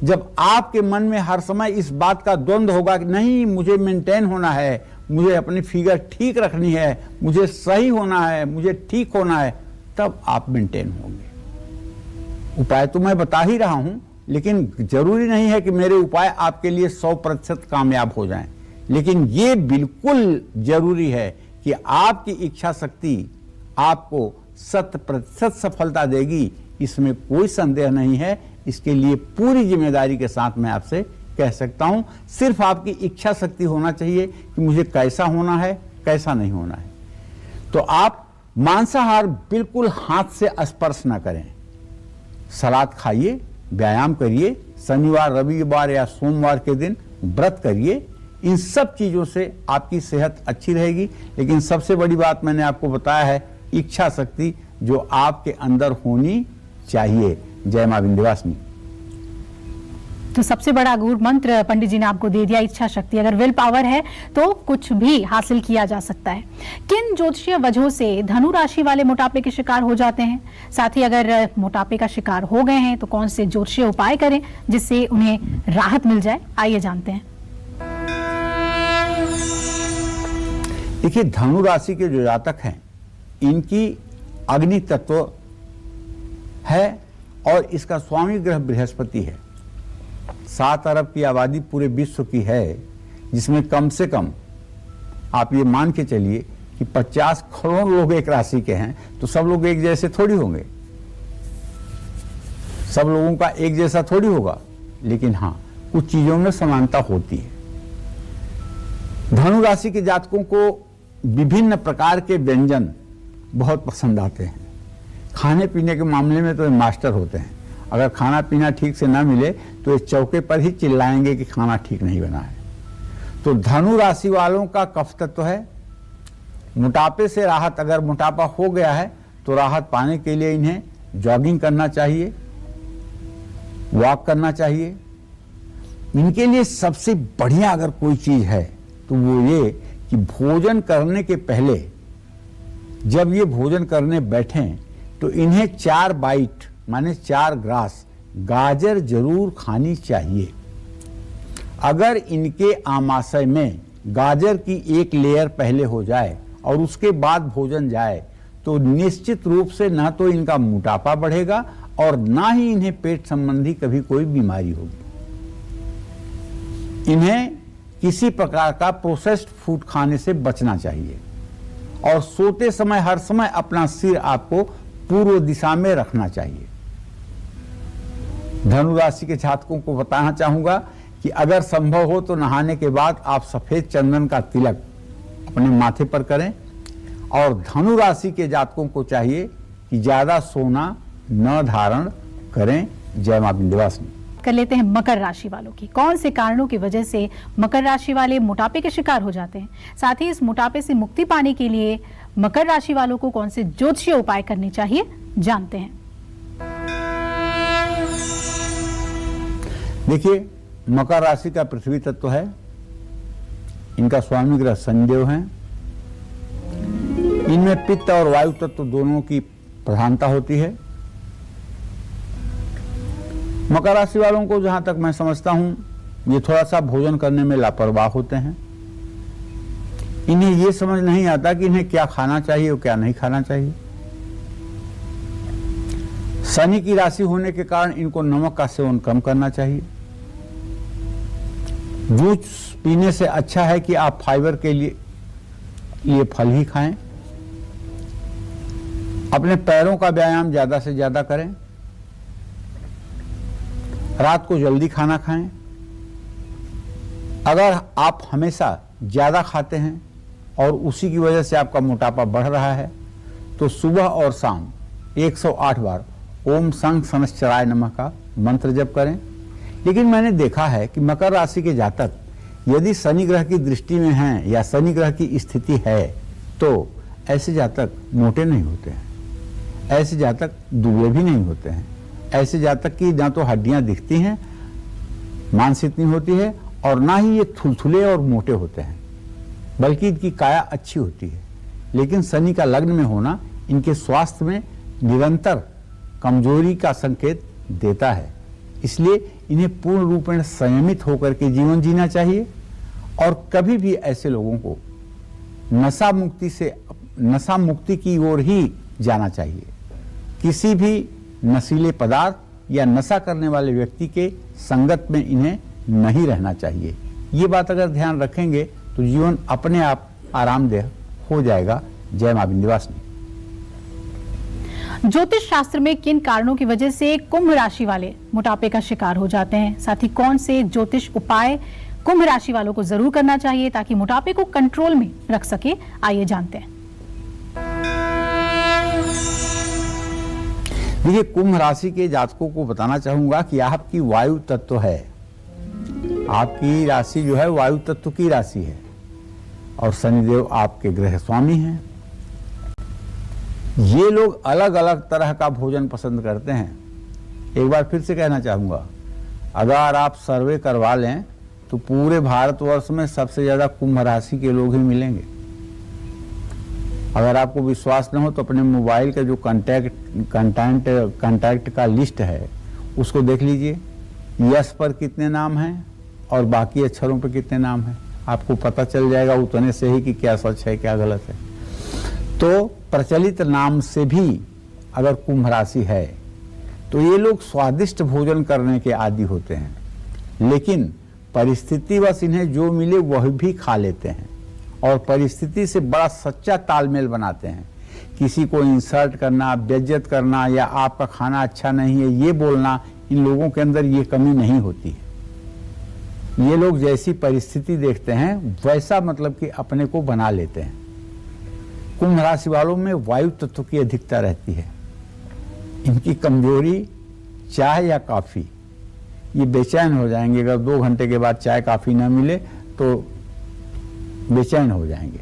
जब आपके मन में हर समय इस बात का द्वंद्व होगा कि नहीं, मुझे मेंटेन होना है, मुझे अपनी फिगर ठीक रखनी है, मुझे सही होना है, मुझे ठीक होना है, तब आप मेंटेन होंगे। उपाय तो मैं बता ही रहा हूं, लेकिन जरूरी नहीं है कि मेरे उपाय आपके लिए 100% कामयाब हो जाएं। लेकिन ये बिल्कुल जरूरी है कि आपकी इच्छा शक्ति आपको 100% सफलता देगी, इसमें कोई संदेह नहीं है। इसके लिए पूरी जिम्मेदारी के साथ मैं आपसे कह सकता हूं, सिर्फ आपकी इच्छा शक्ति होना चाहिए कि मुझे कैसा होना है, कैसा नहीं होना है। तो आप मांसाहार बिल्कुल हाथ से स्पर्श ना करें। सलाद खाइए, व्यायाम करिए, शनिवार, रविवार या सोमवार के दिन व्रत करिए। इन सब चीजों से आपकी सेहत अच्छी रहेगी। लेकिन सबसे बड़ी बात मैंने आपको बताया है, इच्छा शक्ति जो आपके अंदर होनी चाहिए। जय मां विंध्यवासिनी। तो सबसे बड़ा गुरु मंत्र पंडित जी ने आपको दे दिया, इच्छा शक्ति। अगर विल पावर है तो कुछ भी हासिल किया जा सकता है। किन ज्योतिषीय वजहों से धनु राशि वाले मोटापे के शिकार हो जाते हैं, साथ ही अगर मोटापे का शिकार हो गए हैं तो कौन से ज्योतिषीय उपाय करें जिससे उन्हें राहत मिल जाए, आइए जानते हैं। देखिए, धनु राशि के जो जातक हैं, इनकी अग्नि तत्व है और इसका स्वामी ग्रह बृहस्पति है। 7 अरब की आबादी पूरे विश्व की है, जिसमें कम से कम आप ये मान के चलिए कि 50 करोड़ लोग एक राशि के हैं। तो सब लोग एक जैसे थोड़ी होंगे, सब लोगों का एक जैसा थोड़ी होगा, लेकिन हाँ, कुछ चीजों में समानता होती है। धनु राशि के जातकों को विभिन्न प्रकार के व्यंजन बहुत पसंद आते हैं। खाने पीने के मामले में तो ये मास्टर होते हैं। अगर खाना पीना ठीक से ना मिले तो ये चौके पर ही चिल्लाएंगे कि खाना ठीक नहीं बना है। तो धनु राशि वालों का कफ तत्व है। मोटापे से राहत, अगर मोटापा हो गया है तो राहत पाने के लिए इन्हें जॉगिंग करना चाहिए, वॉक करना चाहिए। इनके लिए सबसे बढ़िया अगर कोई चीज है तो वो ये कि भोजन करने के पहले जब ये भोजन करने बैठें तो इन्हें 4 बाइट माने 4 ग्रास गाजर जरूर खानी चाहिए। अगर इनके आमाशय में गाजर की एक लेयर पहले हो जाए और उसके बाद भोजन जाए तो निश्चित रूप से ना तो इनका मोटापा बढ़ेगा और ना ही इन्हें पेट संबंधी कभी कोई बीमारी होगी। इन्हें किसी प्रकार का प्रोसेस्ड फूड खाने से बचना चाहिए और सोते समय हर समय अपना सिर आपको पूर्व दिशा में रखना चाहिए। धनु राशि के जातकों को बताना चाहूंगा कि अगर संभव हो तो नहाने के बाद आप सफेद चंदन का तिलक अपने माथे पर करें और धनु राशि के जातकों को चाहिए कि ज्यादा सोना न धारण करें। जय मां विंध्यवासिनी। कर लेते हैं मकर राशि वालों की। कौन से कारणों की वजह से मकर राशि वाले मोटापे के शिकार हो जाते हैं, साथ ही इस मोटापे से मुक्ति पाने के लिए मकर राशि वालों को कौन से ज्योतिषीय उपाय करने चाहिए, जानते हैं। देखिए, मकर राशि का पृथ्वी तत्व है। इनका स्वामी ग्रह शनिदेव है। इनमें पित्त और वायु तत्व दोनों की प्रधानता होती है। मकर राशि वालों को जहां तक मैं समझता हूं ये थोड़ा सा भोजन करने में लापरवाह होते हैं। इन्हें ये समझ नहीं आता कि इन्हें क्या खाना चाहिए और क्या नहीं खाना चाहिए। शनि की राशि होने के कारण इनको नमक का सेवन कम करना चाहिए। जूस पीने से अच्छा है कि आप फाइबर के लिए फल ही खाएं। अपने पैरों का व्यायाम ज्यादा से ज्यादा करें। रात को जल्दी खाना खाएं। अगर आप हमेशा ज्यादा खाते हैं और उसी की वजह से आपका मोटापा बढ़ रहा है तो सुबह और शाम 108 बार ओम संग सनश्चराय नमः का मंत्र जप करें। लेकिन मैंने देखा है कि मकर राशि के जातक यदि शनि ग्रह की दृष्टि में हैं या शनि ग्रह की स्थिति है तो ऐसे जातक मोटे नहीं होते हैं, ऐसे जातक दुबले भी नहीं होते हैं। ऐसे जातक की ना तो हड्डियां दिखती हैं, मांसपेशी होती है और ना ही ये थुलथुले और मोटे होते हैं, बल्कि इनकी काया अच्छी होती है। लेकिन शनि का लग्न में होना इनके स्वास्थ्य में निरंतर कमजोरी का संकेत देता है। इसलिए इन्हें पूर्ण रूप में संयमित होकर के जीवन जीना चाहिए और कभी भी ऐसे लोगों को नशा मुक्ति की ओर ही जाना चाहिए। किसी भी नशीले पदार्थ या नशा करने वाले व्यक्ति के संगत में इन्हें नहीं रहना चाहिए। ये बात अगर ध्यान रखेंगे तो जीवन अपने आप आरामदेह हो जाएगा। जय मां विंध्यवासिनी। ज्योतिष शास्त्र में किन कारणों की वजह से कुंभ राशि वाले मोटापे का शिकार हो जाते हैं, साथ ही कौन से ज्योतिष उपाय कुंभ राशि वालों को जरूर करना चाहिए ताकि मोटापे को कंट्रोल में रख सके, आइए जानते हैं। देखिए, कुंभ राशि के जातकों को बताना चाहूंगा कि आपकी वायु तत्व है। आपकी राशि जो है वायु तत्व की राशि है और शनिदेव आपके ग्रह स्वामी हैं। ये लोग अलग अलग तरह का भोजन पसंद करते हैं। एक बार फिर से कहना चाहूंगा, अगर आप सर्वे करवा लें तो पूरे भारतवर्ष में सबसे ज्यादा कुंभ राशि के लोग ही मिलेंगे। अगर आपको विश्वास न हो तो अपने मोबाइल का जो कांटेक्ट का लिस्ट है उसको देख लीजिए। यस पर कितने नाम हैं और बाकी अक्षरों पर कितने नाम हैं, आपको पता चल जाएगा उतने से ही कि क्या सच है क्या गलत है। तो प्रचलित नाम से भी अगर कुंभ राशि है तो ये लोग स्वादिष्ट भोजन करने के आदी होते हैं, लेकिन परिस्थितिवश इन्हें जो मिले वह भी खा लेते हैं और परिस्थिति से बड़ा सच्चा तालमेल बनाते हैं। किसी को इंसल्ट करना, बेइज्जत करना या आपका खाना अच्छा नहीं है ये बोलना, इन लोगों के अंदर ये कमी नहीं होती है। ये लोग जैसी परिस्थिति देखते हैं वैसा मतलब कि अपने को बना लेते हैं। कुंभ राशि वालों में वायु तत्व की अधिकता रहती है। इनकी कमजोरी चाय या कॉफी, ये बेचैन हो जाएंगे। अगर 2 घंटे के बाद चाय कॉफी ना मिले तो बेचैन हो जाएंगे।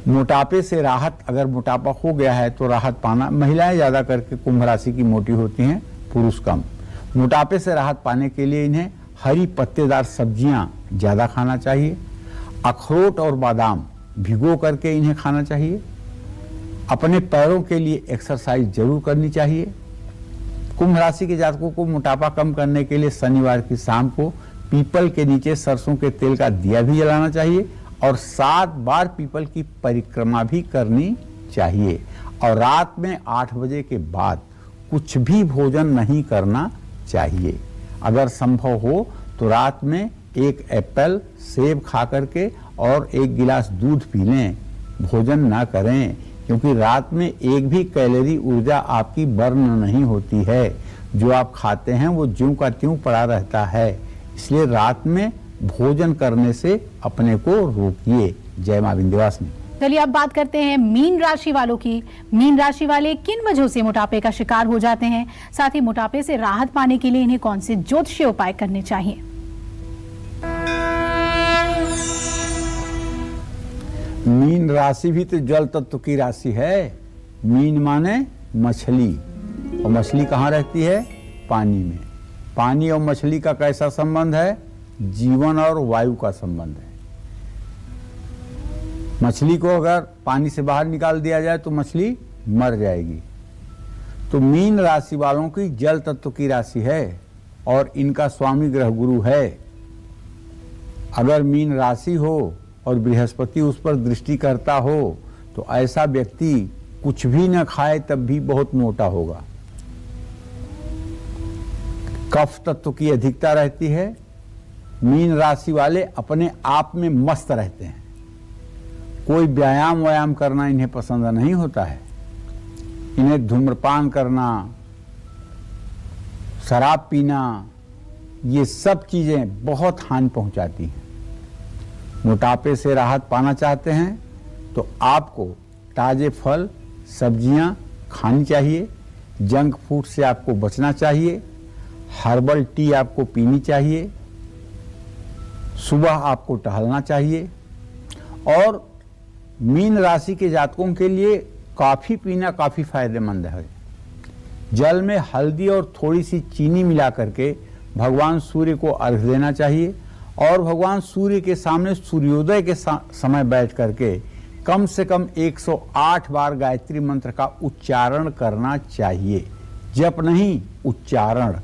मोटापे से राहत, अगर मोटापा हो गया है तो राहत पाना। महिलाएं ज्यादा करके कुंभ राशि की मोटी होती हैं, पुरुष कम। मोटापे से राहत पाने के लिए इन्हें हरी पत्तेदार सब्जियां ज्यादा खाना चाहिए। अखरोट और बादाम भिगो करके इन्हें खाना चाहिए। अपने पैरों के लिए एक्सरसाइज जरूर करनी चाहिए। कुंभ राशि के जातकों को मोटापा कम करने के लिए शनिवार की शाम को पीपल के नीचे सरसों के तेल का दिया भी जलाना चाहिए और 7 बार पीपल की परिक्रमा भी करनी चाहिए। और रात में 8 बजे के बाद कुछ भी भोजन नहीं करना चाहिए। अगर संभव हो तो रात में 1 एप्पल सेब खा करके और 1 गिलास दूध पी लें, भोजन ना करें, क्योंकि रात में एक भी कैलोरी ऊर्जा आपकी बर्न नहीं होती है। जो आप खाते हैं वो ज्यों का त्यों पड़ा रहता है। इसलिए रात में भोजन करने से अपने को रोकिए। जय मां विंध्यवासिनी। चलिए अब बात करते हैं मीन राशि वालों की। मीन राशि वाले किन वजहों से मोटापे का शिकार हो जाते हैं, साथ ही मोटापे से राहत पाने के लिए इन्हें कौन से ज्योतिषीय उपाय करने चाहिए। मीन राशि भी तो जल तत्व की राशि है। मीन माने मछली, और मछली कहाँ रहती है? पानी में। पानी और मछली का कैसा संबंध है? जीवन और वायु का संबंध है। मछली को अगर पानी से बाहर निकाल दिया जाए तो मछली मर जाएगी। तो मीन राशि वालों की जल तत्व की राशि है और इनका स्वामी ग्रह गुरु है। अगर मीन राशि हो और बृहस्पति उस पर दृष्टि करता हो तो ऐसा व्यक्ति कुछ भी न खाए तब भी बहुत मोटा होगा। कफ तत्व की अधिकता रहती है। मीन राशि वाले अपने आप में मस्त रहते हैं। कोई व्यायाम करना इन्हें पसंद नहीं होता है। इन्हें धूम्रपान करना, शराब पीना, ये सब चीजें बहुत हानि पहुंचाती हैं। मोटापे से राहत पाना चाहते हैं तो आपको ताजे फल सब्जियां खानी चाहिए। जंक फूड से आपको बचना चाहिए। हर्बल टी आपको पीनी चाहिए। सुबह आपको टहलना चाहिए। और मीन राशि के जातकों के लिए कॉफी पीना काफी फायदेमंद है। जल में हल्दी और थोड़ी सी चीनी मिला करके भगवान सूर्य को अर्घ देना चाहिए और भगवान सूर्य के सामने सूर्योदय के समय बैठ करके कम से कम 108 बार गायत्री मंत्र का उच्चारण करना चाहिए। जप नहीं, उच्चारण।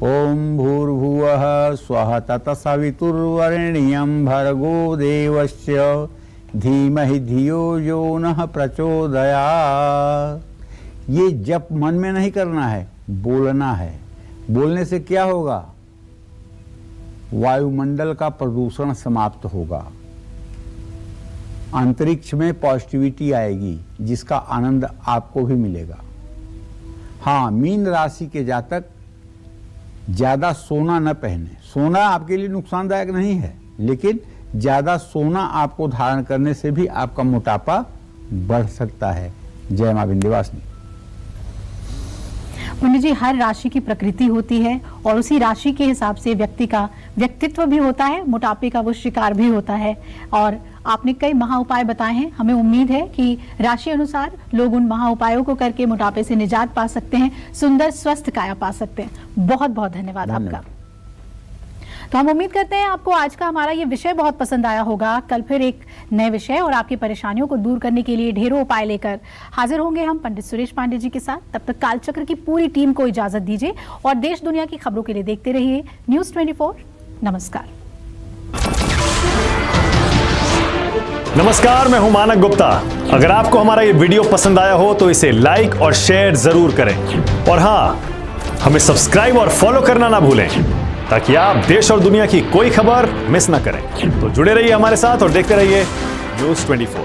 ओम भूर्भुवः स्वः तत्सवितुर्वरेण्यं भर्गो देवस्य धीमहि धियो यो नः प्रचोदयात्। ये जप मन में नहीं करना है, बोलना है। बोलने से क्या होगा? वायुमंडल का प्रदूषण समाप्त होगा। अंतरिक्ष में पॉजिटिविटी आएगी जिसका आनंद आपको भी मिलेगा। हाँ, मीन राशि के जातक ज्यादा सोना न पहने। सोना आपके लिए नुकसानदायक नहीं है, लेकिन ज्यादा सोना आपको धारण करने से भी आपका मोटापा बढ़ सकता है। जय मां विंध्यवासिनी। पंडित जी, हर राशि की प्रकृति होती है और उसी राशि के हिसाब से व्यक्ति का व्यक्तित्व भी होता है, मोटापे का वो शिकार भी होता है। और आपने कई महा उपाय बताए हैं। हमें उम्मीद है कि राशि अनुसार लोग उन महा उपायों को करके मोटापे से निजात पा सकते हैं, सुंदर स्वस्थ काया पा सकते हैं। बहुत बहुत धन्यवाद आपका। तो हम उम्मीद करते हैं आपको आज का हमारा ये विषय बहुत पसंद आया होगा। कल फिर एक नए विषय और आपकी परेशानियों को दूर करने के लिए ढेरों उपाय लेकर हाजिर होंगे हम पंडित सुरेश पांडे जी के साथ। तब तक कालचक्र की पूरी टीम को इजाजत दीजिए और देश दुनिया की खबरों के लिए देखते रहिए न्यूज़ 24। नमस्कार। नमस्कार, मैं हूं मानक गुप्ता। अगर आपको हमारा ये वीडियो पसंद आया हो तो इसे लाइक और शेयर जरूर करें और हाँ, हमें सब्सक्राइब और फॉलो करना ना भूलें ताकि आप देश और दुनिया की कोई खबर मिस ना करें। तो जुड़े रहिए हमारे साथ और देखते रहिए न्यूज़ 24।